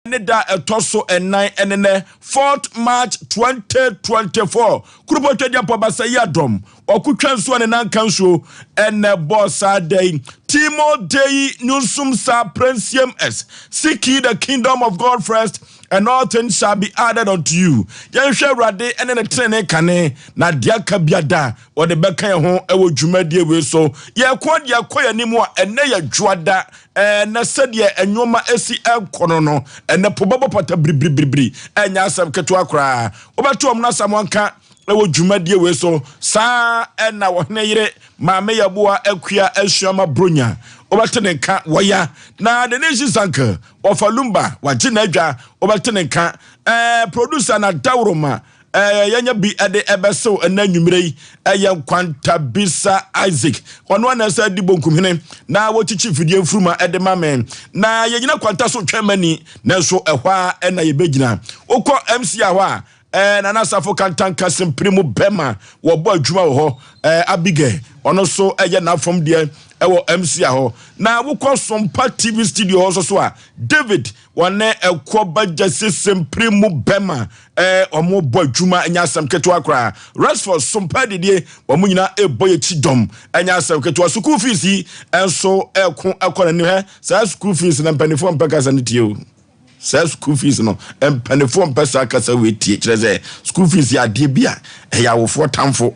Neda etoso enai enene 4th March 2024 Kurubo Twedia Pobasa Yadom Okutwanso ne nankanso ene bossa day Timo Day Nusum Sa Prinsium S Seek ye the kingdom of God first and all things shall be added unto you. Yansha Rade and then a train kane na diaka biada or the beka ho ewo dwumadi we so ya kwaya nimu ene ya dwada na sadia enwoma esi enkono no ene pobabo pata bribri enya asem keto akra obeto omna samonka ewo dwumadi we so sa ena wo ne yire maame yaboa akua asuama bronya obatenenka waya na the nation sanka of Alumba wajina adwa obatenenka producer na Dawroma yanya bi ade ebeso enanwumrei kwanta bisa Isaac ono na sa di bonkumhene na wochichi fidie mfuruma ede mamen na yenyina kwanta so twemani na so ehwa na yebegina okọ MC ahwa na nasafo kantanka sempremu bema wo bo adwuma wo ho Abige ono so eye na from there ewo MC aho na wukọ Sompa TV studio also so a David wane ekoba jase sempremu bema omo bo adwuma anya asem keto akra rest for Sompa didie omo nyina eboye chidom anya asem keto school fees enso ekona ni he sa school fees na mpanifo mpaka sanitio says school fees no and penifom pesa kasa we tie say school fees ya de bia ya wo fo tamfo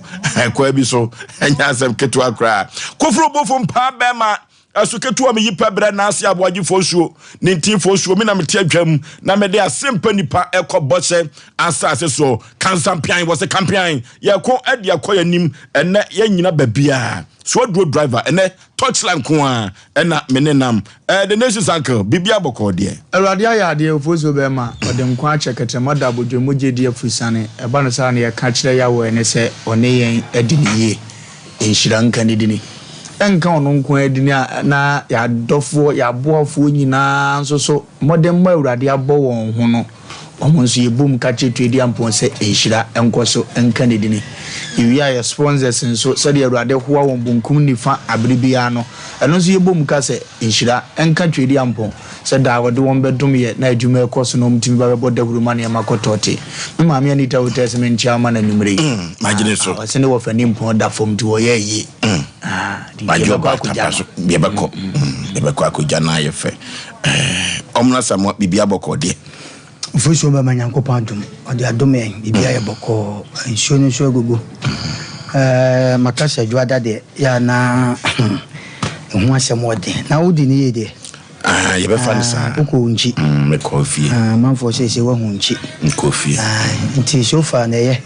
kwa bi so enya asem keto akra kofro bofom pa bema asuketu am yipa bra na Osei Aboagye Oforisuo 19 Oforisuo mi na meti adwam na me de Asem Mpe Nipa ekobose asase so kansampian was a campaign ye ko ade akoya nim ene ye nyina babia so do driver ene touchline ko a ena menenam the nation's uncle bibia boko de awrade ayade Oforisuo be ma ode nkwa chekete moda bodwemu gedi afusane eba no sa na ye ka kire yawo ene se one yen adiniye enhyiranka ne dini enka ono nko adini na ya dofo ya boafo nyina nso so modem ma awrade abo won ho no omonso yebum ka chetwedi ampon se enhyira enkoso enka ne dini iwia ya sponsors nso se de awrade hoa won bunkum nifa abribia no eno nso yebum ka se enhyira enka twedi ampon se da wode won bedum ye na adwuma ekoso no mtimi ba bebo dahuruma ne makotote mama Anita Hotel men chiama na numere imagine so se ne wo fani mpon da fom ti wo ye yi bajo ba tapaso biebeko biebeko akujja na yefe omna samwa bibia boko de Oforisuo ba manyankopon adum ode adum en bibia ye boko nsuo no so agogo makasa dwada de ya na ho asem ode na wodi ni ye de ye be fa nsa uko unchi me coffee manfo se wa hunchi coffee nti sofa na ye